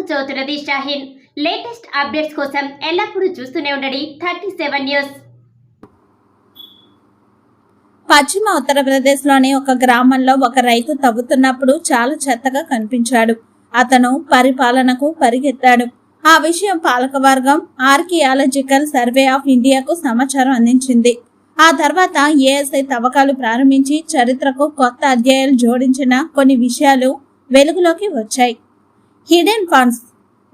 చౌతులది Shaheen. Latest updates కోసం ఎల్లప్పుడూ చూస్తూనే ఉండండి 37 న్యూస్. పశ్చిమ ఉత్తరప్రదేశ్లోని ఒక గ్రామంలో ఒక రైతు తవ్వుతున్నప్పుడు చాలా చెత్తగా కనిపించాడు. అతను పరిపాలనకు పరిగెత్తాడు. ఆ విషయం పాలకవర్గం ఆర్కియాలజికల్ సర్వే ఆఫ్ ఇండియాకు సమాచారం అందించింది. ఆ తర్వాత ఏఎస్ఐ తవ్వకాలు ప్రారంభించి చరిత్రకు కొత్త అధ్యాయాలు జోడించిన కొన్ని విషయాలు వెలుగులోకి వచ్చాయి. Hidden funds.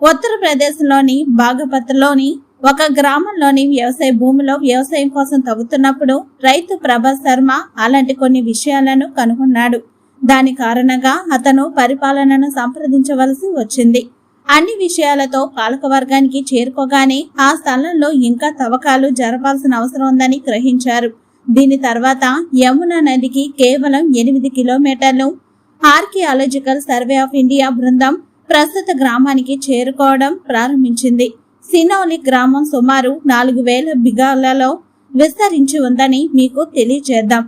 ఉత్తరప్రదేశ్లోని బాగపత్లోని ఒక గ్రామంలోని వ్యవసాయ భూమిలో వ్యవసాయం కోసం తవ్వుతున్నప్పుడు రైతు ప్రభాస్ శర్మ అలాంటి కొన్ని విషయాలను కనుగొన్నాడు. దాని కారణంగా అతను పరిపాలనను సంప్రదించవలసి వచ్చింది. అన్ని విషయాలతో పాలకవర్గానికి చేరుకోగానే ఆ స్థలంలో ఇంకా తవ్వకాలు జరపాల్సిన అవసరం ఉందని గ్రహించారు. దీని తర్వాత యమునా నదికి కేవలం 8 కిలోమీటర్లు ఆర్కియాలజికల్ సర్వే ఆఫ్ ఇండియా బృందం ప్రస్తుత గ్రామానికి చేరుకోవడం ప్రారంభించింది. సినౌలి గ్రామం సుమారు 4000 బిఘాలలో విస్తరించి ఉందని మీకు తెలియజేద్దాం.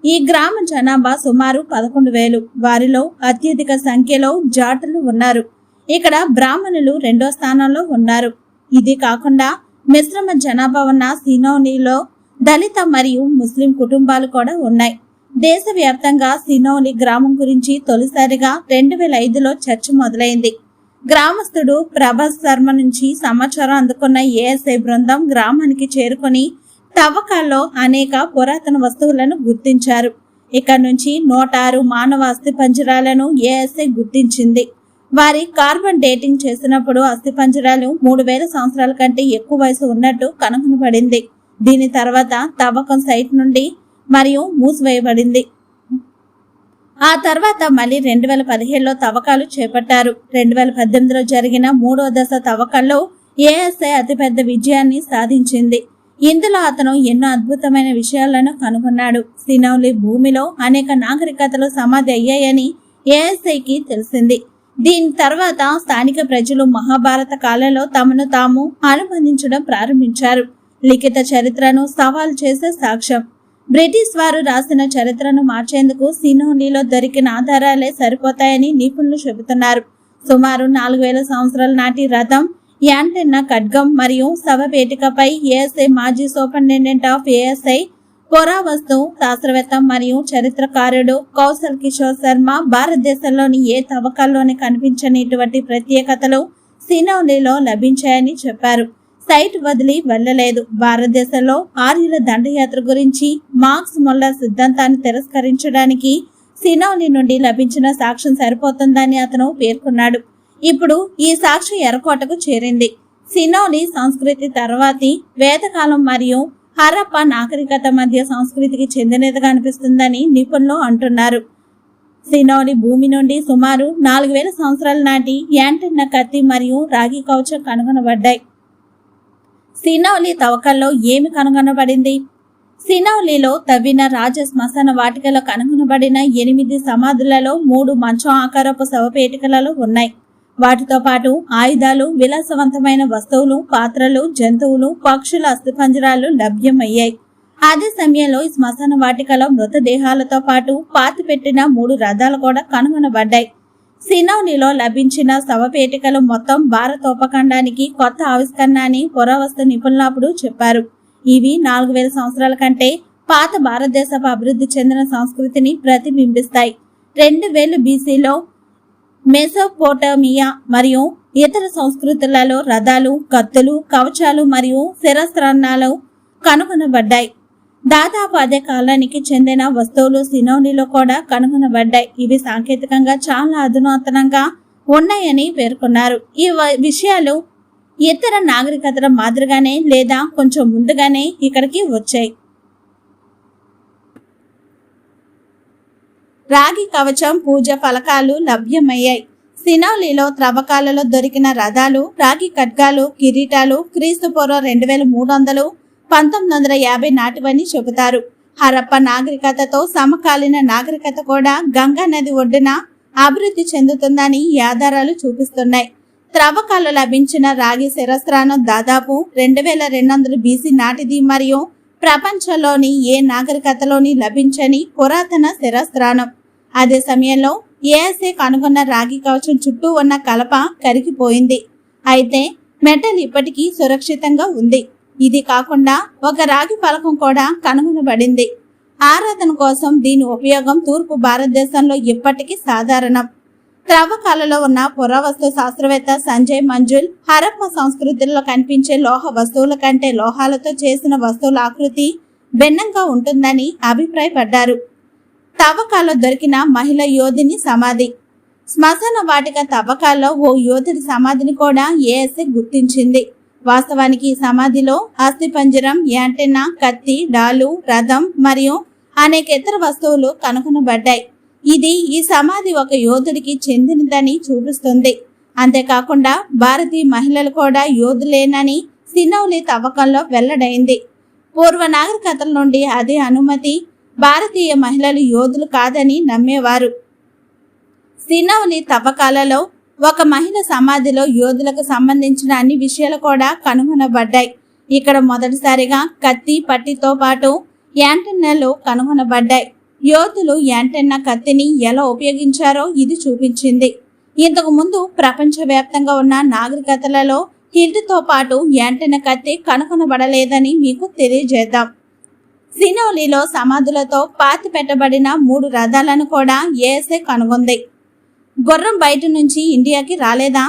ఈ గ్రామ జనాభా సుమారు 11,000. వారిలో అత్యధిక సంఖ్యలో జాటులు ఉన్నారు. ఇక్కడ బ్రాహ్మణులు 2వ స్థానంలో ఉన్నారు. ఇది కాకుండా మిశ్రమ జనాభా ఉన్న సినౌలిలో దళిత మరియు ముస్లిం కుటుంబాలు కూడా ఉన్నాయి. దేశవ్యాప్తంగా సినౌలి గ్రామం గురించి తొలిసారిగా 2005లో చర్చ మొదలైంది. గ్రామస్తుడు ప్రభాస్ శర్మ నుంచి సమాచారం అందుకున్న ఏఎస్ఐ బృందం గ్రామానికి చేరుకుని తవ్వకాల్లో అనేక పురాతన వస్తువులను గుర్తించారు. ఇక్కడ నుంచి 106 మానవ అస్థిపంజరాలను ఏఎస్ఐ గుర్తించింది. వారి కార్బన్ డేటింగ్ చేసినప్పుడు అస్థిపంజరాలు 3000 సంవత్సరాల కంటే ఎక్కువ వయసు ఉన్నట్టు కనుగొనబడింది. దీని తర్వాత తవ్వకం సైట్ నుండి మరియు మూసివేయబడింది. ఆ తర్వాత మళ్ళీ 2017లో తవ్వకాలు చేపట్టారు. 2018లో జరిగిన 3వ దశ తవ్వకాల్లో ఏఎస్ఐ అతిపెద్ద విజయాన్ని సాధించింది. ఇందులో అతను ఎన్నో అద్భుతమైన విషయాలను కనుగొన్నాడు. సినౌలి భూమిలో అనేక నాగరికతలు సమాధి అయ్యాయని ఏఎస్ఐకి తెలిసింది. దీని తర్వాత స్థానిక ప్రజలు మహాభారత కాలంలో తమను తాము అనుబంధించడం ప్రారంభించారు. లిఖిత చరిత్రను సవాల్ చేసే సాక్ష్యం. బ్రిటిష్ వారు రాసిన చరిత్రను మార్చేందుకు సినౌలిలో దొరికిన ఆధారాలే సరిపోతాయని నిపుణులు చెబుతున్నారు. సుమారు 4000 సంవత్సరాల నాటి రథం, యాంటెన్నా ఖడ్గం మరియు శవపేటికపై ఏఎస్ఐ మాజీ సూపరింటెండెంట్ ఆఫ్ ఏఎస్ఐ పురావస్తు శాస్త్రవేత్త మరియు చరిత్రకారుడు కౌశల్ కిషోర్ శర్మ భారతదేశంలోని ఏ తవ్వకాల్లోనే కనిపించని ఇటువంటి ప్రత్యేకతలు సినౌలిలో లభించాయని చెప్పారు. సైట్ వదిలి వెళ్లలేదు. భారతదేశంలో ఆర్యుల దండయాత్ర గురించి మార్క్స్ ముల్లర్ సిద్ధాంతాన్ని తిరస్కరించడానికి సినౌలి నుండి లభించిన సాక్ష్యం సరిపోతుందని అతను పేర్కొన్నాడు. ఇప్పుడు ఈ సాక్ష్యం ఎర్రకోటకు చేరింది. సినౌలి సంస్కృతి తర్వాతి వేదకాలం మరియు హరప్పా నాగరికత మధ్య సంస్కృతికి చెందినదిగా అనిపిస్తుందని నిపుణులు అంటున్నారు. సినౌలి భూమి నుండి సుమారు 4000 సంవత్సరాల నాటి యాంటెన్నా కత్తి మరియు రాగి కవచం కనుగొనబడ్డాయి. సినౌలి తవ్వకాల్లో ఏమి కనుగొనబడింది? సినౌలిలో తవ్విన రాజ శ్మశాన వాటికలో కనుగొనబడిన 8 సమాధులలో 3 మంచం ఆకారపు శవపేటికలలో ఉన్నాయి. వాటితో పాటు ఆయుధాలు, విలాసవంతమైన వస్తువులు, పాత్రలు, జంతువులు, పక్షుల అస్థిపంజరాలు లభ్యమయ్యాయి. అదే సమయంలో ఈ శ్మశాన వాటికలో మృతదేహాలతో పాటు పాతిపెట్టిన 3 రథాలు కూడా కనుగొనబడ్డాయి. సినౌలిలో లభించిన శవపేటికలు మొత్తం భారత ఉపఖండానికి కొత్త ఆవిష్కరణ అని పురావస్తు నిపుణులు అప్పుడు చెప్పారు. ఇవి 4000 సంవత్సరాల కంటే పాత భారతదేశపు అభివృద్ధి చెందిన సంస్కృతిని ప్రతిబింబిస్తాయి. 2000 బీసీలో మెసోపోటమియా మరియు ఇతర సంస్కృతులలో రథాలు, కత్తులు, కవచాలు మరియు శిరస్త్రాణాలు కనుగొనబడ్డాయి. దాదాపు అదే కాలానికి చెందిన వస్తువులు సినౌలిలో కూడా కనుగొనబడ్డాయి. ఇవి సాంకేతికంగా చాలా అధునాతనంగా ఉన్నాయని పేర్కొన్నారు. ఈ విషయాలు ఇతర నాగరికతల మాదిరిగానే లేదా కొంచెం ముందుగానే ఇక్కడికి వచ్చాయి. రాగి కవచం, పూజ ఫలకాలు లభ్యమయ్యాయి. సినౌలిలో త్రవ్వకాలలో దొరికిన రథాలు, రాగి ఖడ్గాలు, కిరీటాలు క్రీస్తుపూర్వం 2300, 1950 నాటివని చెబుతారు. హరప్ప నాగరికతతో సమకాలీన నాగరికత కూడా గంగా నది ఒడ్డున అభివృద్ధి చెందుతుందని ఈ ఆధారాలు చూపిస్తున్నాయి. త్రవ్వకాలు లభించిన రాగి శిరస్త్రాణం దాదాపు 2200 బీసీ నాటిది మరియు ప్రపంచంలోని ఏ నాగరికతలోని లభించని పురాతన శిరస్త్రాణం. అదే సమయంలో ఏఎస్ఐ కనుగొన్న రాగి కవచం చుట్టూ ఉన్న కలప కరిగిపోయింది. అయితే మెటల్ ఇప్పటికీ సురక్షితంగా ఉంది. ఇది కాకుండా ఒక రాగి ఫలకం కూడా కనుగొనబడింది. ఆరాధన కోసం దీని ఉపయోగం తూర్పు భారతదేశంలో ఇప్పటికీ సాధారణం. త్రవ్వకాలలో ఉన్న పురావస్తు శాస్త్రవేత్త సంజయ్ మంజుల్ హరప్ప సంస్కృతిలో కనిపించే లోహ వస్తువుల కంటే లోహాలతో చేసిన వస్తువుల ఆకృతి భిన్నంగా ఉంటుందని అభిప్రాయపడ్డారు. తవ్వకాల్లో దొరికిన మహిళ యోధిని సమాధి. శ్మశాన వాటిక తవ్వకాల్లో ఓ యోధుడి సమాధిని కూడా ఏఎస్ఐ గుర్తించింది. వాస్తవానికి ఈ సమాధిలో అస్థిపంజరం, యాంటెన్నా, కత్తి, డాలు, రథం మరియు అనేక ఇతర వస్తువులు కనుగొనబడ్డాయి. ఇది ఈ సమాధి ఒక యోధుడికి చెందినదని చూపిస్తుంది. అంతేకాకుండా భారతీయ మహిళలు కూడా యోధులేనని సినౌలి తవ్వకంలో వెల్లడైంది. పూర్వ నాగరికతల నుండి అదే అనుమతి భారతీయ మహిళలు యోధులు కాదని నమ్మేవారు. సినౌలి తవ్వకాలలో ఒక మహిళ సమాధిలో యోధులకు సంబంధించిన అన్ని విషయాలు కూడా కనుగొనబడ్డాయి. ఇక్కడ మొదటిసారిగా కత్తి, పట్టితో పాటు యాంటెన్నాలు కనుగొనబడ్డాయి. యోధులు యాంటెన్నా కత్తిని ఎలా ఉపయోగించారో ఇది చూపించింది. ఇంతకు ముందు ప్రపంచవ్యాప్తంగా ఉన్న నాగరికతలలో హిల్ట్తో పాటు యాంటెన్నా కత్తి కనుగొనబడలేదని మీకు తెలియజేద్దాం. సినౌలిలో సమాధులతో పాతి పెట్టబడిన 3 రథాలను కూడా ఏఎస్ఐ కనుగొంది. గుర్రం బయట నుంచి ఇండియాకి రాలేదా?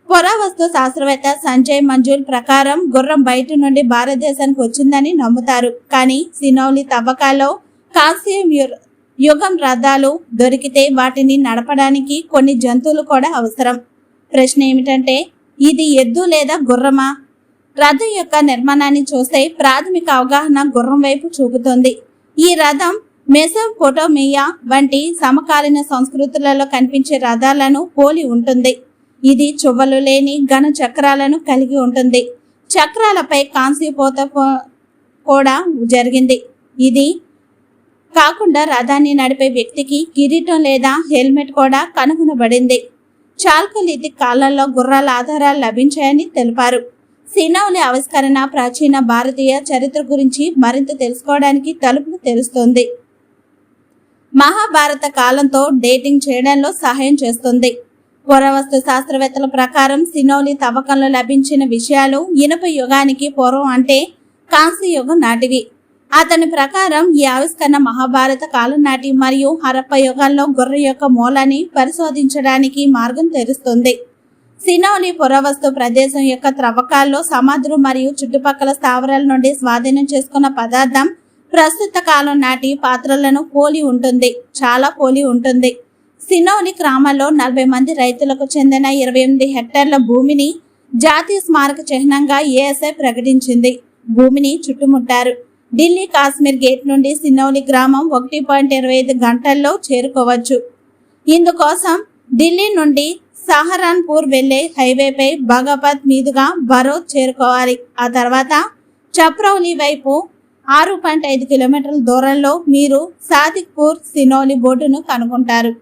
పురావస్తు శాస్త్రవేత్త సంజయ్ మంజుల్ ప్రకారం గుర్రం బయట నుండి భారతదేశానికి వచ్చిందని నమ్ముతారు. కానీ సినౌలి తవ్వకాల్లో కాంస్యం యుగం రథాలు దొరికితే వాటిని నడపడానికి కొన్ని జంతువులు కూడా అవసరం. ప్రశ్న ఏమిటంటే, ఇది ఎద్దు లేదా గుర్రమా? రథం యొక్క నిర్మాణాన్ని చూస్తే ప్రాథమిక అవగాహన గుర్రం వైపు చూపుతుంది. ఈ రథం మెసోపొటేమియా వంటి సమకాలీన సంస్కృతులలో కనిపించే రథాలను పోలి ఉంటుంది. ఇది చువ్వలు లేని ఘన చక్రాలను కలిగి ఉంటుంది. చక్రాలపై కాంస్యపోత కూడా జరిగింది. ఇది కాకుండా రథాన్ని నడిపే వ్యక్తికి కిరీటం లేదా హెల్మెట్ కూడా కనుగొనబడింది. చాల్కోలిథిక్ కాలంలో గుర్రాల ఆధారాలు లభించాయని తెలిపారు. సినౌలి ఆవిష్కరణ ప్రాచీన భారతీయ చరిత్ర గురించి మరింత తెలుసుకోవడానికి తలుపులు తెరుస్తుంది. మహాభారత కాలంతో డేటింగ్ చేయడంలో సహాయం చేస్తుంది. పురావస్తు శాస్త్రవేత్తల ప్రకారం సినౌలి తవ్వకంలో లభించిన విషయాలు ఇనుప యుగానికి పూర్వం అంటే కాంస్య యుగం నాటివి. అతని ప్రకారం ఈ ఆవిష్కరణ మహాభారత కాలం నాటి మరియు హరప్ప యుగాల్లో గుర్ర యొక్క మూలాన్ని పరిశోధించడానికి మార్గం తెరుస్తుంది. సినౌలి పురావస్తు ప్రదేశం యొక్క త్రవ్వకాల్లో సమాధులు మరియు చుట్టుపక్కల స్థావరాల నుండి స్వాధీనం చేసుకున్న పదార్థం ప్రస్తుత కాలం నాటి పాత్రలను పోలి ఉంటుంది, చాలా పోలి ఉంటుంది. సినౌలి గ్రామంలో 40 మంది రైతులకు చెందిన 28 హెక్టార్ల భూమిని జాతీయ స్మారక చిహ్నంగా ఏఎస్ఐ ప్రకటించింది. భూమిని చుట్టుముట్టారు. ఢిల్లీ కాశ్మీర్ గేట్ నుండి సినౌలి గ్రామం 1.25 గంటల్లో చేరుకోవచ్చు. ఇందుకోసం ఢిల్లీ నుండి సహరాన్పూర్ వెళ్లే హైవేపై బగాపత్ మీదుగా బరోద్ చేరుకోవాలి. ఆ తర్వాత చప్రౌలి వైపు 6.5 కిలోమీటర్ల దూరంలో మీరు సాదిక్పూర్ సినౌలి బోర్డును కనుగొంటారు.